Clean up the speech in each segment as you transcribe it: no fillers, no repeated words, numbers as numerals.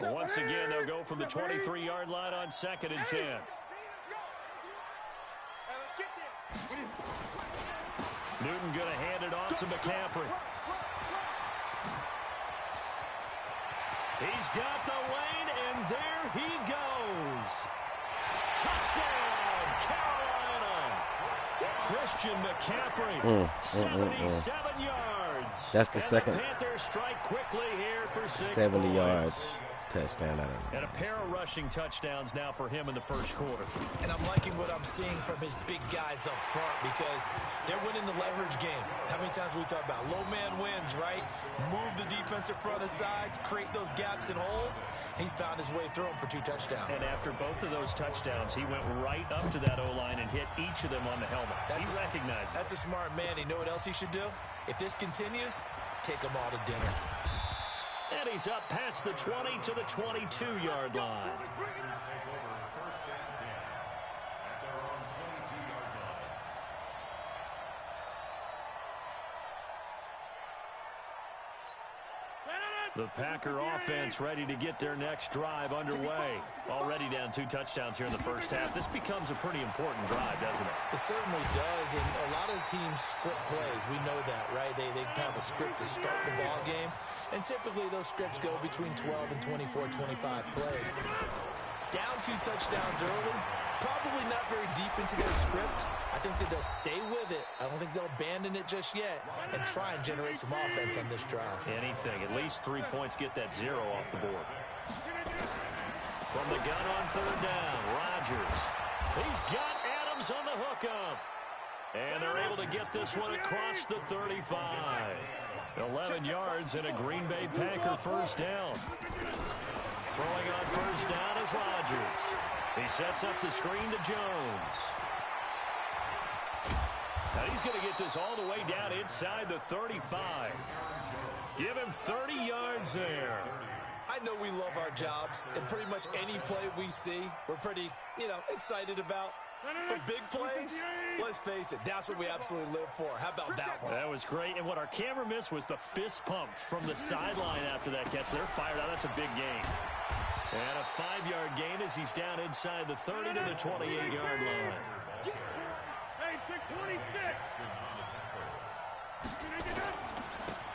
Once again, they'll go from the 23-yard line on 2nd and 10. Newton going to hand it off to McCaffrey. He's got the lane, and there he goes. Touchdown, Carolina. Christian McCaffrey, 77 yards. That's the second. The Panthers strike quickly here for 70 yards. Touchdown. And a pair of rushing touchdowns now for him in the first quarter. And I'm liking what I'm seeing from his big guys up front because they're winning the leverage game. How many times we talk about low man wins, right? Move the defensive front aside, create those gaps and holes. He's found his way through them for 2 touchdowns. And after both of those touchdowns, he went right up to that O-line and hit each of them on the helmet. He recognized it. That's a smart man. You know what else he should do? If this continues, take them all to dinner. And he's up past the 20 to the 22-yard line. The Packer offense ready to get their next drive underway. Already down 2 touchdowns here in the first half. This becomes a pretty important drive, doesn't it? It certainly does, and a lot of teams script plays. We know that, right? They have a script to start the ball game, and typically those scripts go between 12 and 24, 25 plays. Down 2 touchdowns early, probably not very deep into their script. I think that they'll stay with it. I don't think they'll abandon it just yet and try and generate some offense on this drive. Anything. At least 3 points get that 0 off the board. From the gun on 3rd down, Rodgers. He's got Adams on the hookup. And they're able to get this one across the 35. 11 yards and a Green Bay Packer first down. Throwing on first down is Rodgers. He sets up the screen to Jones. Now he's going to get this all the way down inside the 35. Give him 30 yards there. I know we love our jobs, and pretty much any play we see, we're pretty, excited about. For big plays, let's face it, that's what we absolutely live for. How about that one? That was great, and what our camera missed was the fist pump from the sideline after that catch. They're fired out. That's a big gain. And a 5-yard gain as he's down inside the 30 to the 28-yard line.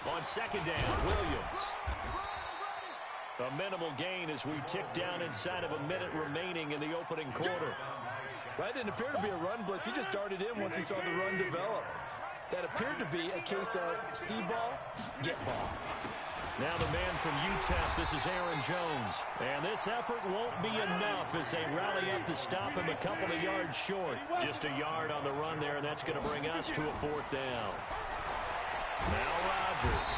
On 2nd down, Williams. A minimal gain as we tick down inside of a minute remaining in the opening quarter. That didn't appear to be a run blitz. He just darted in once he saw the run develop. That appeared to be a case of see ball, get ball. Now the man from UTEP, this is Aaron Jones. And this effort won't be enough as they rally up to stop him a couple of yards short. Just a yard on the run there, and that's going to bring us to a 4th down. Now Rodgers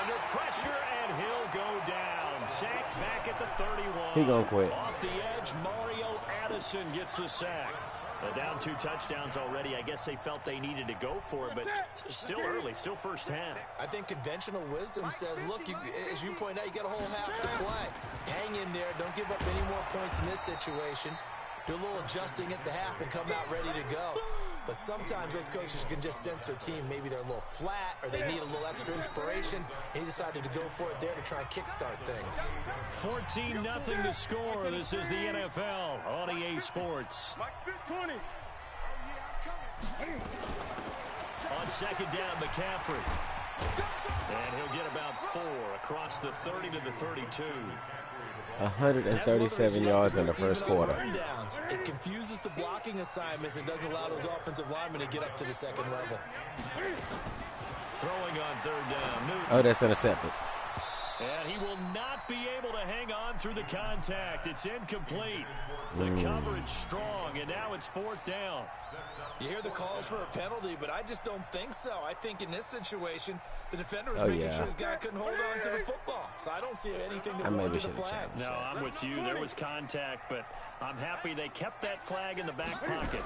under pressure, and he'll go down. Sacked back at the 31. He gonna quit. Off the edge, Mario Addison gets the sack. Down 2 touchdowns already. I guess they felt they needed to go for it, but still early, still first half. I think conventional wisdom says, look, as you point out, you got a whole half to play. Hang in there. Don't give up any more points in this situation. Do a little adjusting at the half and come out ready to go. But sometimes those coaches can just sense their team. Maybe they're a little flat or they need a little extra inspiration. And he decided to go for it there to try and kickstart things. 14-0 to score. This is the NFL on EA Sports. On 2nd down, McCaffrey. And he'll get about 4 across the 30 to the 32. 137 yards in the first quarter. It confuses the blocking assignments and doesn't allow those offensive linemen to get up to the 2nd level. Throwing on 3rd down. Newton. Oh, that's intercepted. And he will not be able to hang on through the contact. It's incomplete. The coverage strong, and now it's 4th down. You hear the calls for a penalty, but I just don't think so. I think in this situation, the defender was making sure his guy couldn't hold on to the football. So I don't see anything to go to the flag. No, I'm with you. There was contact, but I'm happy they kept that flag in the back pocket.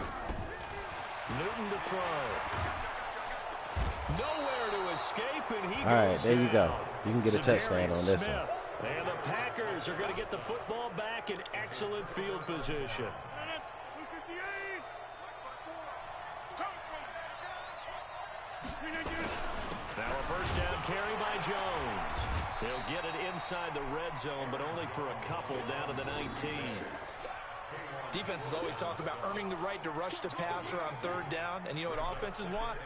Newton to throw. Nowhere to escape, and he goes All right, there you go. down. You can get a touchdown on this one. And the Packers are going to get the football back in excellent field position. Now a first down carry by Jones. He'll get it inside the red zone, but only for a couple down to the 19. Defenses always talk about earning the right to rush the passer on third down. And you know what offenses want?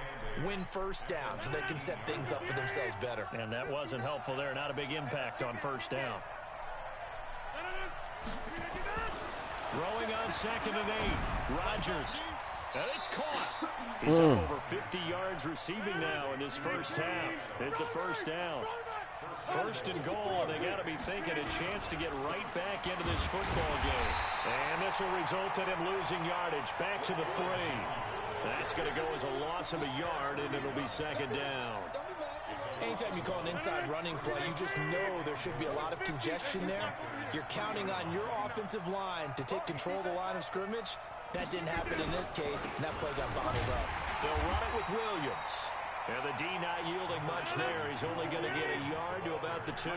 Win first down so they can set things up for themselves better. And that wasn't helpful there. Not a big impact on first down. Throwing on 2nd and 8. Rodgers. And it's caught. He's up over 50 yards receiving now in this first half. It's a first down. 1st and goal, and they got to be thinking a chance to get right back into this football game. And this will result in him losing yardage. Back to the 3. That's going to go as a loss of a yard, and it'll be 2nd down. Anytime you call an inside running play, you just know there should be a lot of congestion there. You're counting on your offensive line to take control of the line of scrimmage. That didn't happen in this case, and that play got bottled up. They'll run it with Williams. And the D not yielding much there. He's only going to get a yard to about the 2.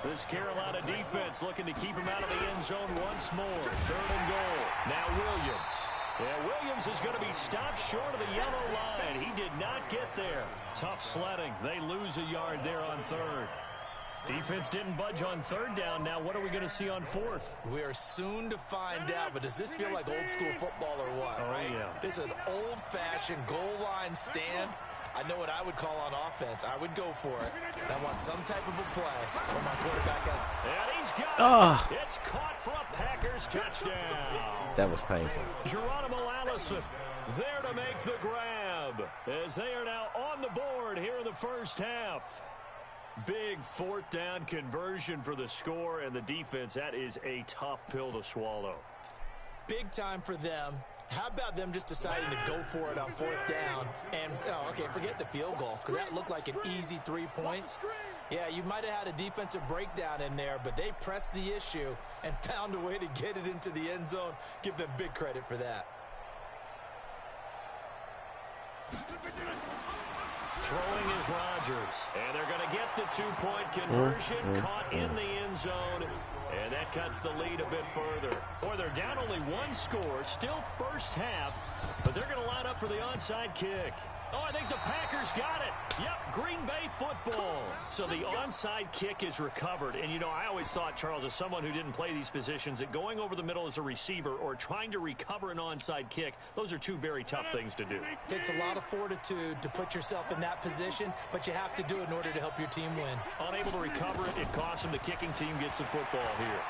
This Carolina defense looking to keep him out of the end zone once more. 3rd and goal. Now Williams. Yeah, Williams is going to be stopped short of the yellow line. He did not get there. Tough sledding. They lose a yard there on 3rd. Defense didn't budge on 3rd down. Now what are we going to see on 4th? We are soon to find out, but does this feel like old school football or what? Oh, right? Yeah. This is an old-fashioned goal line stand. I know what I would call on offense. I would go for it. I want some type of a play where my quarterback has... And he's got it. It's caught for a Packers touchdown. That was painful. Geronimo Allison there to make the grab as they are now on the board here in the first half. Big 4th down conversion for the score, and the defense, that is a tough pill to swallow. Big time for them. How about them just deciding to go for it on 4th down? And, okay, forget the field goal, because that looked like an easy 3 points. Yeah, you might have had a defensive breakdown in there, but they pressed the issue and found a way to get it into the end zone. Give them big credit for that. Throwing is Rodgers. And they're going to get the 2-point conversion. Caught in the end zone. And that cuts the lead a bit further. Boy, they're down only 1 score. Still first half. But they're going to line up for the onside kick. Oh, I think the Packers got it. Yep, Green Bay football. So the onside kick is recovered. And, you know, I always thought, Charles, as someone who didn't play these positions, that going over the middle as a receiver or trying to recover an onside kick, those are 2 very tough things to do. Takes a lot of fortitude to put yourself in that position, but you have to do it in order to help your team win. Unable to recover it, it costs him. The kicking team gets the football here.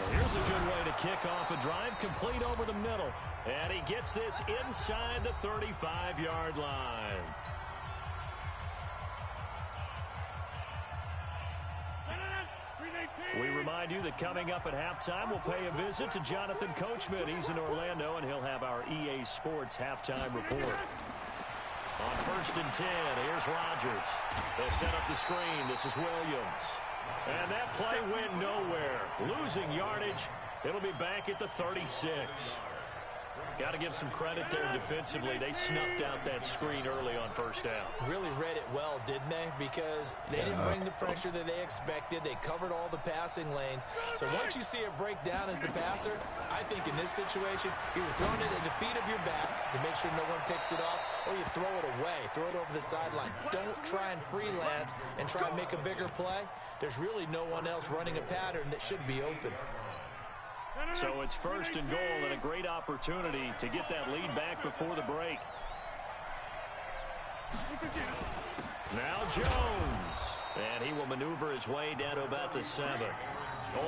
Here's a good way to kick off a drive, complete over the middle. And he gets this inside the 35-yard line. We remind you that coming up at halftime, we'll pay a visit to Jonathan Coachman. He's in Orlando, and he'll have our EA Sports halftime report. On 1st and 10, here's Rodgers. They'll set up the screen. This is Williams. And that play went nowhere. Losing yardage. It'll be back at the 36. Got to give some credit there defensively. They snuffed out that screen early on 1st down. Really read it well, didn't they? Because they didn't bring the pressure that they expected. They covered all the passing lanes. So once you see it break down as the passer, I think in this situation, you're throwing it at the feet of your back to make sure no one picks it off, or you throw it away, throw it over the sideline. Don't try and freelance and try and make a bigger play. There's really no one else running a pattern that should be open. So it's 1st and goal, and a great opportunity to get that lead back before the break. Now Jones. And he will maneuver his way down to about the 7.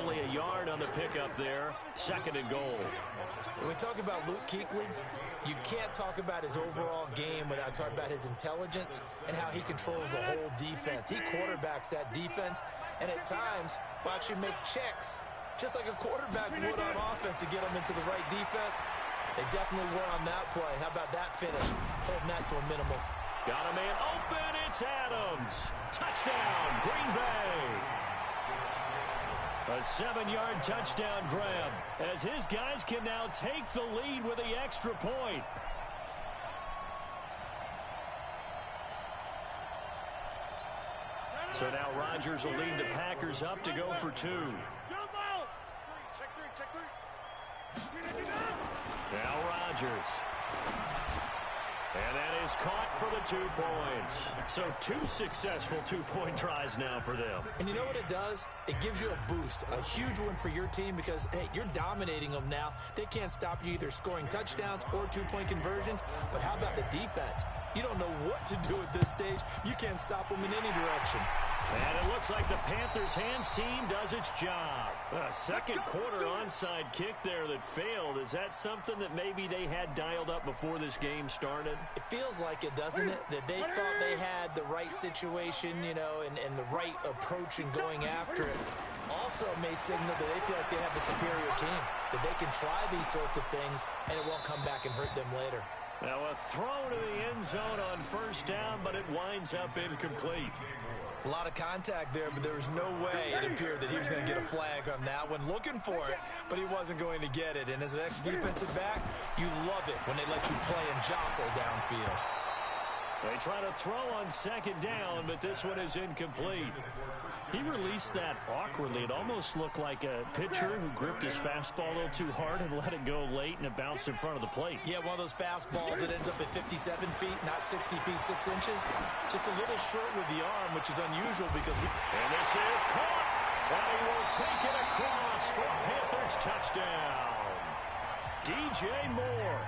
Only a yard on the pickup there. 2nd and goal. When we talk about Luke Kuechly, you can't talk about his overall game without talking about his intelligence and how he controls the whole defense. He quarterbacks that defense, and at times will actually make checks, just like a quarterback would on offense, to get them into the right defense. They definitely were on that play. How about that finish? Holding that to a minimum. Got a man open. It's Adams. Touchdown, Green Bay. A 7-yard touchdown grab as his guys can now take the lead with the extra point. So now Rodgers will lead the Packers up to go for 2. Now Rodgers. And that is caught for the 2 points. So 2 successful two-point tries now for them. And you know what it does? It gives you a boost, a huge one for your team because, hey, you're dominating them now. They can't stop you either scoring touchdowns or 2-point conversions. But how about the defense? You don't know what to do at this stage. You can't stop them in any direction. And it looks like the Panthers' hands team does its job. A second quarter onside kick there that failed. Is that something that maybe they had dialed up before this game started? It feels like it, doesn't it? That they thought they had the right situation, you know, and the right approach in going after it. Also may signal that they feel like they have the superior team, that they can try these sorts of things and it won't come back and hurt them later. Now a throw to the end zone on first down, but it winds up incomplete. A lot of contact there, but there was no way it appeared that he was going to get a flag on that one. Looking for it, but he wasn't going to get it. And as an ex-defensive back, you love it when they let you play and jostle downfield. They try to throw on second down, but this one is incomplete. He released that awkwardly. It almost looked like a pitcher who gripped his fastball a little too hard and let it go late, and it bounced in front of the plate. Yeah, one of those fastballs that ends up at 57 feet, not 60 feet, 6 inches. Just a little short with the arm, which is unusual because we... And this is caught, and he will take it across for a Panthers touchdown. DJ Moore,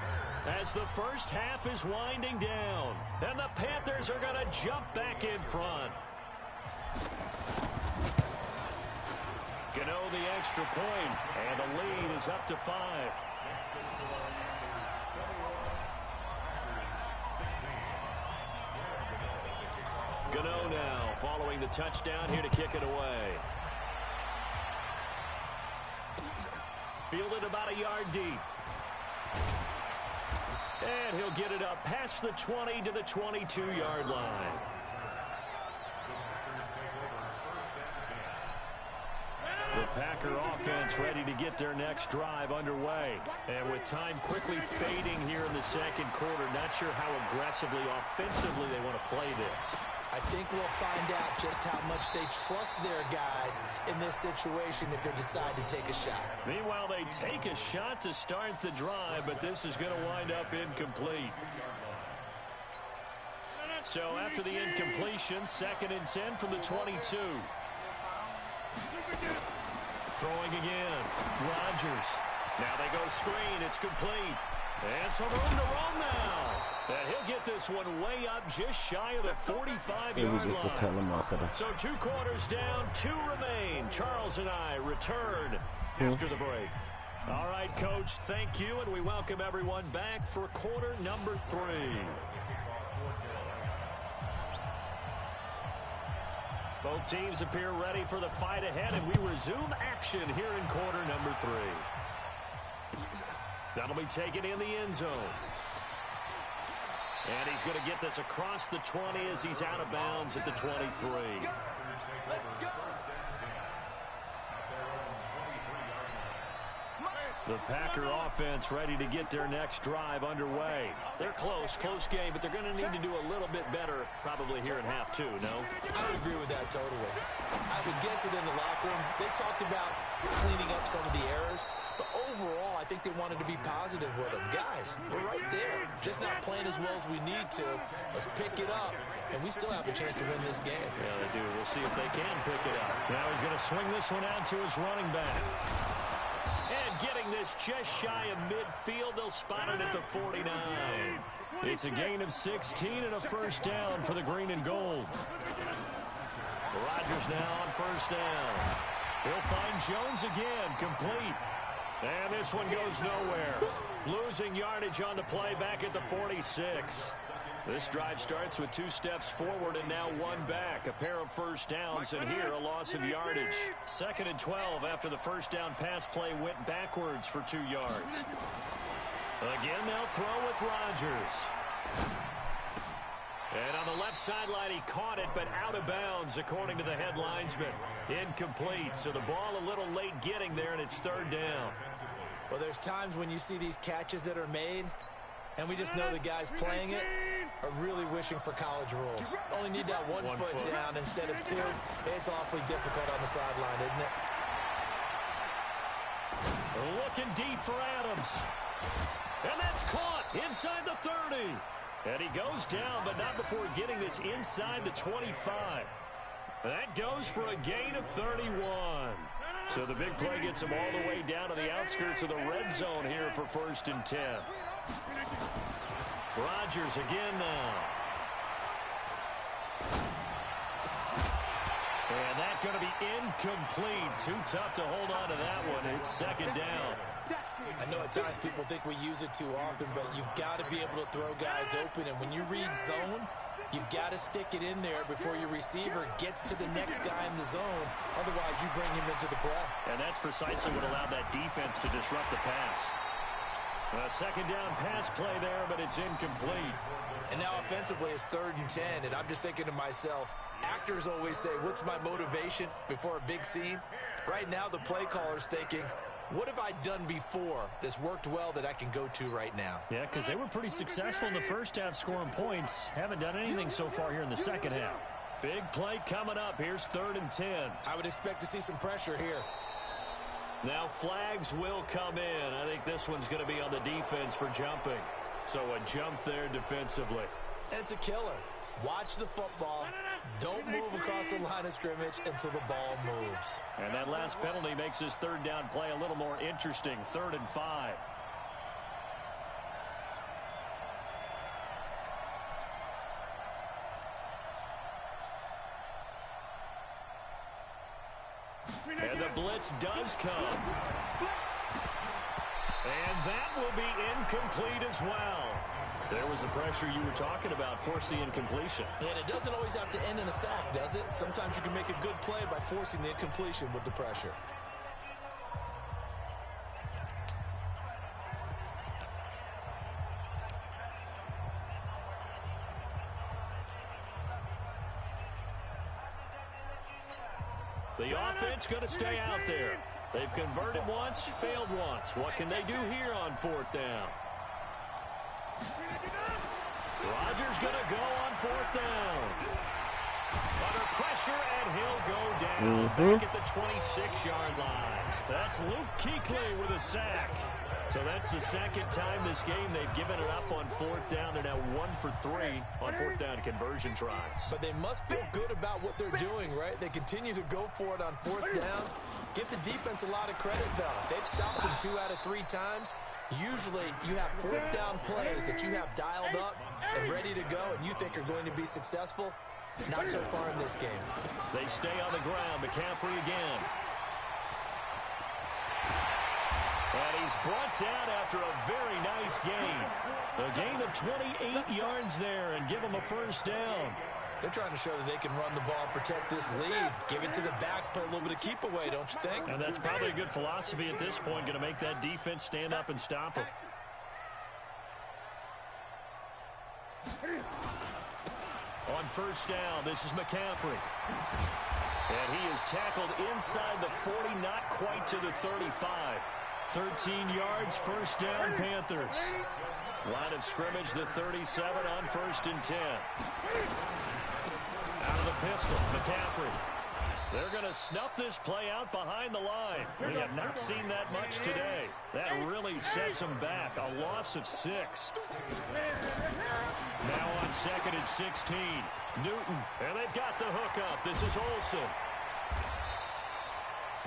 as the first half is winding down, and the Panthers are going to jump back in front. Gano the extra point, and the lead is up to 5. Gano now following the touchdown here to kick it away. Fielded about a yard deep. And he'll get it up past the 20 to the 22-yard line. The Packer offense ready to get their next drive underway. And with time quickly fading here in the second quarter, not sure how aggressively, offensively they want to play this. I think we'll find out just how much they trust their guys in this situation if they decide to take a shot. Meanwhile, they take a shot to start the drive, but this is going to wind up incomplete. So after the incompletion, 2nd and 10 from the 22. Throwing again. Rodgers. Now they go screen. It's complete. And some room to run now. And he'll get this one way up just shy of the 45-yard line. It was just a telemarketer. So 2 quarters down, 2 remain. Charles and I return after the break. All right, Coach, thank you, and we welcome everyone back for quarter number 3. Both teams appear ready for the fight ahead, and we resume action here in quarter number 3. That'll be taken in the end zone. And he's going to get this across the 20 as he's out of bounds at the 23. The Packer offense ready to get their next drive underway. They're close game, but they're going to need to do a little bit better probably here in half 2, no? I would agree with that totally. I would guess it in the locker room. They talked about cleaning up some of the errors, but overall, I think they wanted to be positive with them. Guys, we're right there. Just not playing as well as we need to. Let's pick it up, and we still have a chance to win this game. Yeah, they do. We'll see if they can pick it up. Now he's going to swing this one out to his running back. And getting this just shy of midfield, they'll spot it at the 49. It's a gain of 16 and a first down for the green and gold. Rodgers now on first down. He'll find Jones again, complete. And this one goes nowhere. Losing yardage on the play back at the 46. This drive starts with 2 steps forward and now 1 back. A pair of first downs, and here a loss of yardage. 2nd and 12 after the first down pass play went backwards for 2 yards. Again, they'll throw with Rodgers. And on the left sideline, he caught it, but out of bounds, according to the head linesman. Incomplete, so the ball a little late getting there, and it's 3rd down. Well, there's times when you see these catches that are made, and we just know the guys playing it are really wishing for college rules. Only need that one foot down instead of 2. It's awfully difficult on the sideline, isn't it? Looking deep for Adams. And that's caught inside the 30. And he goes down, but not before getting this inside the 25. That goes for a gain of 31. So the big play gets him all the way down to the outskirts of the red zone here for 1st and 10. Rodgers again now. And that's going to be incomplete. Too tough to hold on to that one. It's 2nd down. I know at times people think we use it too often, but you've got to be able to throw guys open. And when you read zone, you've got to stick it in there before your receiver gets to the next guy in the zone. Otherwise, you bring him into the play. And that's precisely what allowed that defense to disrupt the pass. A 2nd down pass play there, but it's incomplete. And now offensively, it's 3rd and 10. And I'm just thinking to myself, actors always say, what's my motivation before a big scene? Right now, the play caller's thinking, what have I done before that's worked well that I can go to right now? Yeah, because they were pretty successful in the first half scoring points. Haven't done anything so far here in the second half. Big play coming up. Here's 3rd and 10. I would expect to see some pressure here. Now flags will come in. I think this one's going to be on the defense for jumping. So a jump there defensively. And it's a killer. Watch the football. Don't move across the line of scrimmage until the ball moves. And that last penalty makes this 3rd down play a little more interesting. 3rd and 5. And the blitz does come. And that will be incomplete as well. There was the pressure you were talking about, force the incompletion. And it doesn't always have to end in a sack, does it? Sometimes you can make a good play by forcing the incompletion with the pressure. The offense going to stay out there. They've converted once, failed once. What can they do here on 4th down? Rodgers going to go on 4th down. Under pressure, and he'll go down back at the 26-yard line. That's Luke Kuechly with a sack. So that's the 2nd time this game they've given it up on 4th down. They're now 1 for 3 on 4th down conversion tries. But they must feel good about what they're doing, right? They continue to go for it on 4th down. Give the defense a lot of credit, though. They've stopped them 2 out of 3 times. Usually, you have 4th down plays that you have dialed up and ready to go, and you think are going to be successful. Not so far in this game. They stay on the ground. McCaffrey again. And he's brought down after a very nice gain. A gain of 28 yards there and give him a 1st down. They're trying to show that they can run the ball and protect this lead. Give it to the backs, play a little bit of keep away, don't you think? And that's probably a good philosophy at this point, going to make that defense stand up and stop him. On 1st down, this is McCaffrey. And he is tackled inside the 40, not quite to the 35. 13 yards, 1st down, Panthers. Line of scrimmage, the 37 on 1st and 10. Out of the pistol, McCaffrey. They're going to snuff this play out behind the line. We have not seen that much today. That really sets them back. A loss of 6. Now on 2nd and 16. Newton, and they've got the hook up. This is Olsen.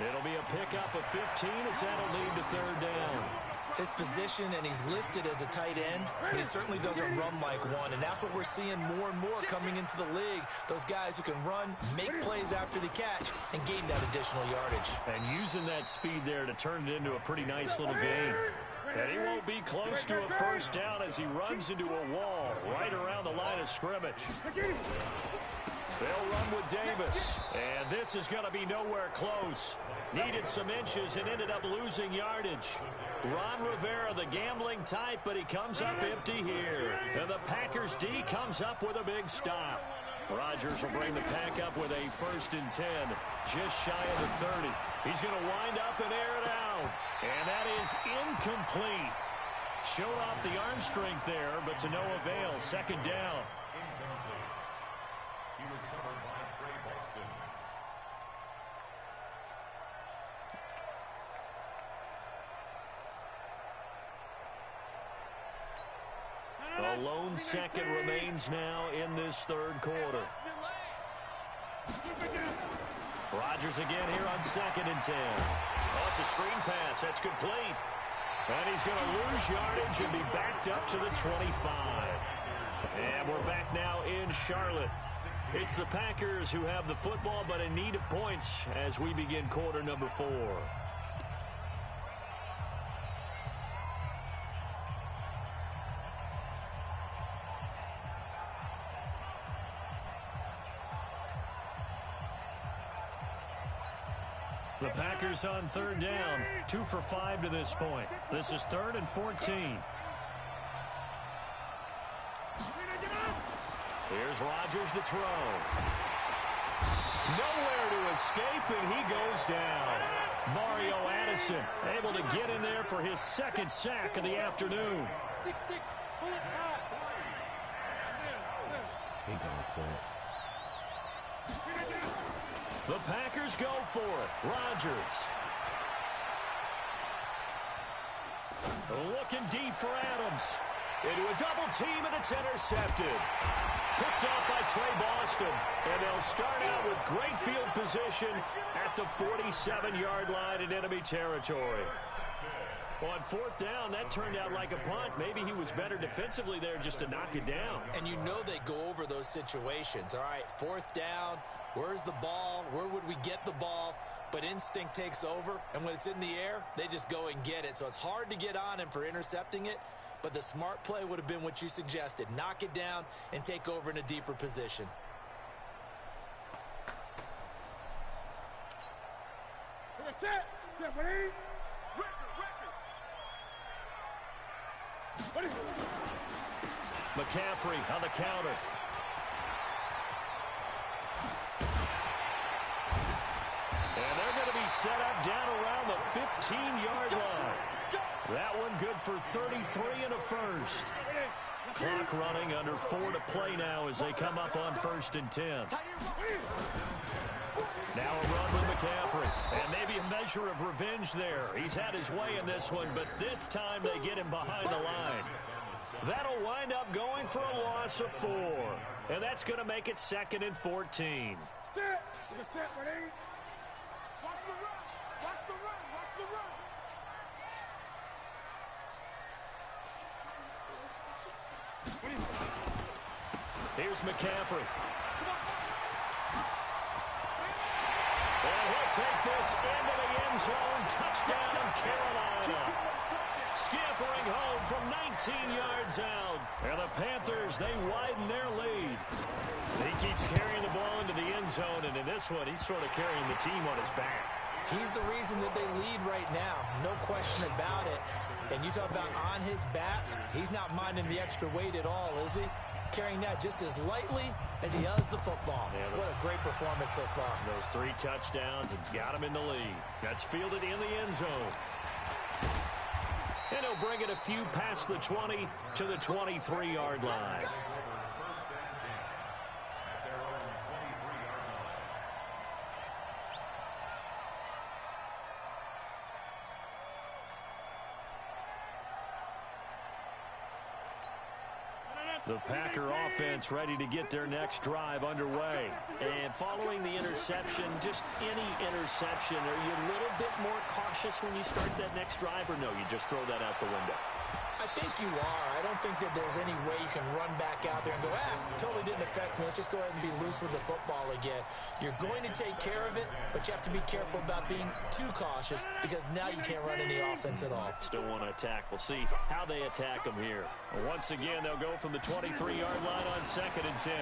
It'll be a pickup of 15 as that'll lead to 3rd down. His position, and he's listed as a tight end, but he certainly doesn't run like one, and that's what we're seeing more and more coming into the league. Those guys who can run, make plays after the catch, and gain that additional yardage. And using that speed there to turn it into a pretty nice little gain. And he won't be close to a 1st down as he runs into a wall right around the line of scrimmage. They'll run with Davis, and this is going to be nowhere close. Needed some inches and ended up losing yardage. Ron Rivera, the gambling type, but he comes up empty here. And the Packers D comes up with a big stop. Rodgers will bring the pack up with a 1st and 10, just shy of the 30. He's going to wind up and air it out. And that is incomplete. Showed off the arm strength there, but to no avail. 2nd down. A lone 1 second remains now in this third quarter. Rodgers again here on 2nd and 10. Oh, it's a screen pass. That's complete. And he's going to lose yardage and be backed up to the 25. And we're back now in Charlotte. It's the Packers who have the football, but in need of points as we begin quarter number 4. The Packers on 3rd down, 2 for 5 to this point. This is 3rd and 14. Here's Rodgers to throw. Nowhere to escape, and he goes down. Mario Addison able to get in there for his 2nd sack of the afternoon. He gonna quit. The Packers go for it. Rodgers. Looking deep for Adams. Into a double team, and it's intercepted. Picked off by Trey Boston. And they'll start out with great field position at the 47-yard line in enemy territory. On 4th down, that turned out like a punt. Maybe he was better defensively there just to knock it down. And you know they go over those situations. All right, 4th down, where's the ball? Where would we get the ball? But instinct takes over, and when it's in the air, they just go and get it. So it's hard to get on him for intercepting it, but the smart play would have been what you suggested. Knock it down and take over in a deeper position. McCaffrey on the counter. And they're going to be set up down around the 15-yard line. That one good for 33 and a first. Clock running, under 4 to play now as they come up on 1st and 10. Now a run with McCaffrey. And maybe a measure of revenge there. He's had his way in this one, but this time they get him behind the line. That'll wind up going for a loss of 4. And that's going to make it 2nd and 14. Here's McCaffrey. And he'll take this into the end zone. Touchdown, Carolina. Scampering home from 19 yards out. And the Panthers, they widen their lead. He keeps carrying the ball into the end zone, and in this one, he's sort of carrying the team on his back. He's the reason that they lead right now. No question about it. And you talk about on his back, he's not minding the extra weight at all, is he? Carrying that just as lightly as he does the football. Yeah, what a great performance so far. Those 3 touchdowns, it's got him in the lead. That's fielded in the end zone. And he'll bring it a few past the 20 to the 23-yard line. The Packer offense ready to get their next drive underway. And following the interception, just any interception, are you a little bit more cautious when you start that next drive, or no, you just throw that out the window? I think you are. I don't think that there's any way you can run back out there and go, totally didn't affect me. Let's just go ahead and be loose with the football again. You're going to take care of it, but you have to be careful about being too cautious because now you can't run any offense at all. Still want to attack. We'll see how they attack them here. Once again, they'll go from the 23-yard line on 2nd and 10.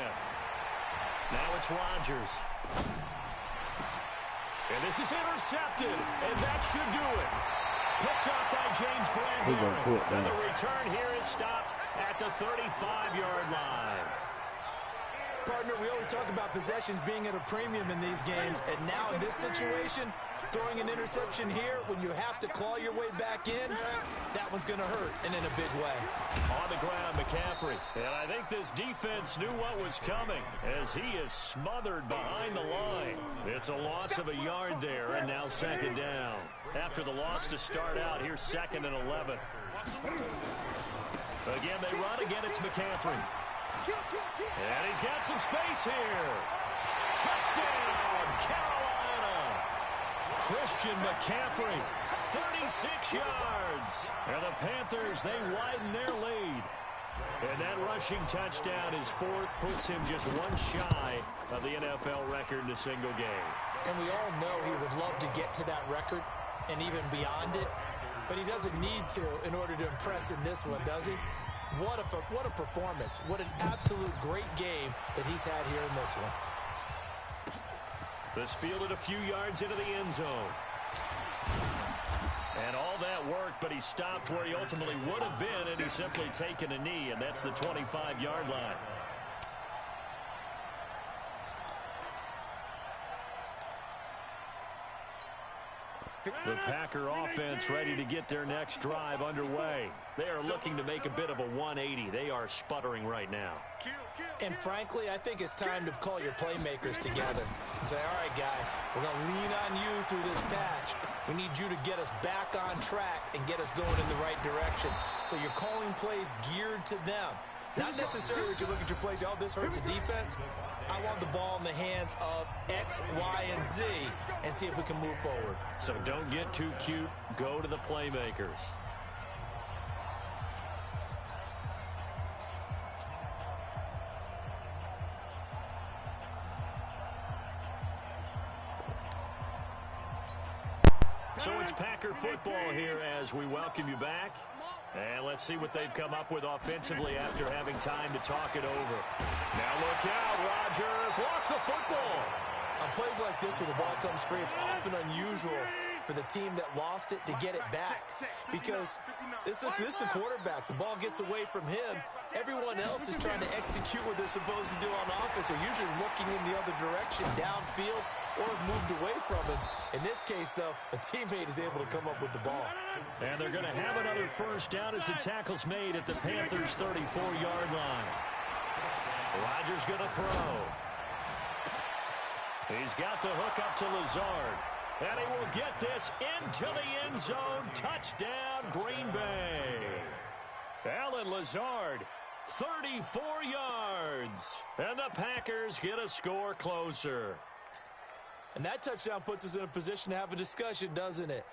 Now it's Rodgers. And this is intercepted, and that should do it. Picked up by James Bradbury. And the return here is stopped at the 35-yard line. Partner, we always talk about possessions being at a premium in these games, and now in this situation, throwing an interception here when you have to claw your way back in, that one's going to hurt, and in a big way. On the ground, McCaffrey. And I think this defense knew what was coming as he is smothered behind the line. It's a loss of a yard there, and now 2nd down. After the loss to start out, here's 2nd and 11. Again, they run. Again, it's McCaffrey. And he's got some space here. Touchdown, Carolina. Christian McCaffrey, 36 yards. And the Panthers, they widen their lead. And that rushing touchdown is fourth, puts him just one shy of the NFL record in a single game. And we all know he would love to get to that record and even beyond it. But he doesn't need to in order to impress in this one, does he? What a performance. What an absolute great game that he's had here in this one. This fielded a few yards into the end zone. And all that worked, but he stopped where he ultimately would have been, and he's simply taken a knee, and that's the 25-yard line. The Packer offense ready to get their next drive underway. They are looking to make a bit of a 180. They are sputtering right now. And frankly, I think it's time to call your playmakers together and say, all right, guys, we're going to lean on you through this patch. We need you to get us back on track and get us going in the right direction. So you're calling plays geared to them. Not necessarily that you look at your plays, oh, this hurts the defense. I want the ball in the hands of X, Y, and Z and see if we can move forward. So don't get too cute. Go to the playmakers. So it's Packer football here as we welcome you back. And let's see what they've come up with offensively after having time to talk it over. Now look out, Rodgers lost the football. On plays like this where the ball comes free, it's often unusual for the team that lost it to get it back. Because this is the quarterback. The ball gets away from him. Everyone else is trying to execute what they're supposed to do on offense. They're usually looking in the other direction, downfield, or have moved away from him. In this case, though, a teammate is able to come up with the ball. And they're going to have another first down as the tackle's made at the Panthers' 34-yard line. Rodgers going to throw. He's got the hook up to Lazard. And he will get this into the end zone. Touchdown, Green Bay. Alan Lazard, 34 yards. And the Packers get a score closer. And that touchdown puts us in a position to have a discussion, doesn't it?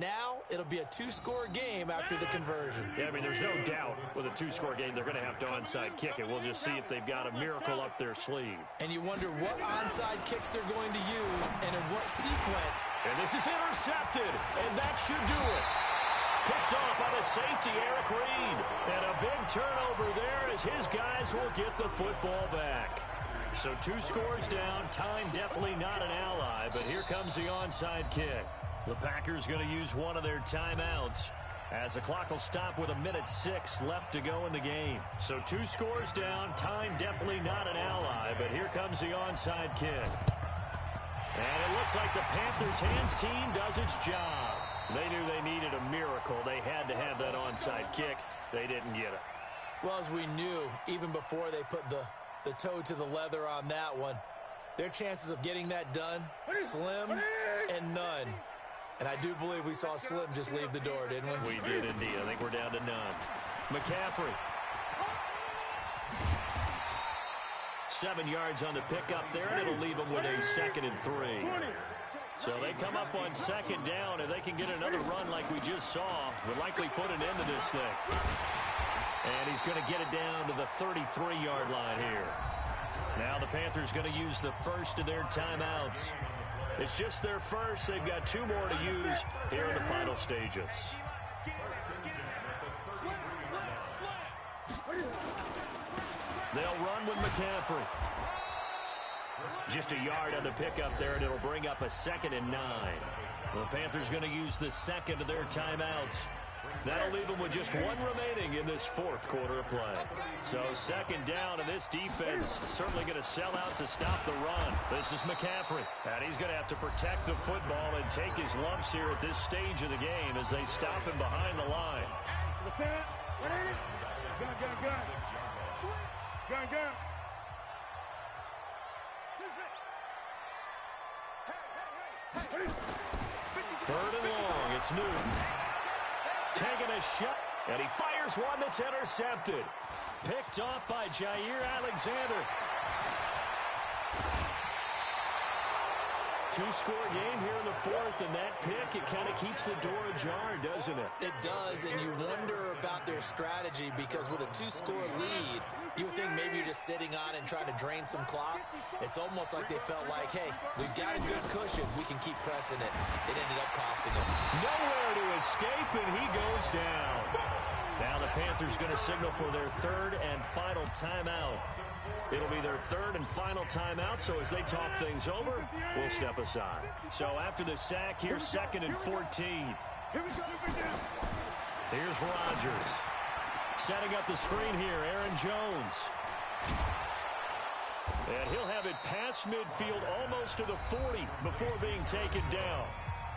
Now it'll be a two-score game after the conversion. Yeah, I mean, there's no doubt with a two-score game they're going to have to onside kick it. We'll just see if they've got a miracle up their sleeve. And you wonder what onside kicks they're going to use and in what sequence. And this is intercepted, and that should do it. Picked off by the safety, Eric Reed. And a big turnover there as his guys will get the football back. So 2 scores down. Time definitely not an ally, but here comes the onside kick. The Packers going to use one of their timeouts as the clock will stop with 1:06 left to go in the game. So 2 scores down. Time definitely not an ally, but here comes the onside kick. And it looks like the Panthers' hands team does its job. They knew they needed a miracle. They had to have that onside kick. They didn't get it. Well, as we knew, even before they put the toe to the leather on that one, their chances of getting that done, slim and none. And I do believe we saw Slim just leave the door, didn't we? We did indeed. I think we're down to none. McCaffrey. 7 yards on the pickup there, and it'll leave them with a 2nd and 3. So they come up on 2nd down, and they can get another run like we just saw. Would likely put an end to this thing. And he's going to get it down to the 33-yard line here. Now the Panthers going to use the first of their timeouts. It's just their first. They've got 2 more to use here in the final stages. They'll run with McCaffrey. Just a yard on the pickup there, and it'll bring up a 2nd and 9. The Panthers going to use the 2nd of their timeouts. That'll leave them with just 1 remaining in this 4th quarter of play. So 2nd down, and this defense certainly going to sell out to stop the run. This is McCaffrey, and he's going to have to protect the football and take his lumps here at this stage of the game as they stop him behind the line. Third and long, it's Newton. Taking a shot. And he fires one that's intercepted. Picked off by Jair Alexander. Two-score game here in the fourth, and that pick, it kind of keeps the door ajar, doesn't it? It does, and you wonder about their strategy because with a two-score lead, you would think maybe you're just sitting on and trying to drain some clock. It's almost like they felt like, hey, we've got a good cushion. We can keep pressing it. It ended up costing them. Nowhere to escape, and he goes down. Now the Panthers going to signal for their third and final timeout. It'll be their third and final timeout, so as they talk things over, we'll step aside. So after the sack, here's 2nd and 14. Here's Rodgers. Setting up the screen here, Aaron Jones. And he'll have it past midfield almost to the 40 before being taken down.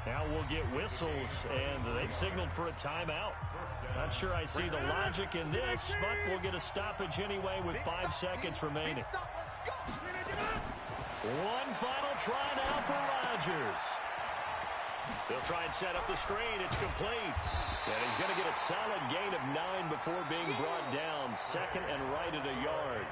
Now we'll get whistles, and they've signaled for a timeout. Not sure I see the logic in this, but we'll get a stoppage anyway with 5 seconds remaining. One final try now for Rodgers. They'll try and set up the screen. It's complete. And he's going to get a solid gain of 9 before being brought down. 2nd and right at a yard.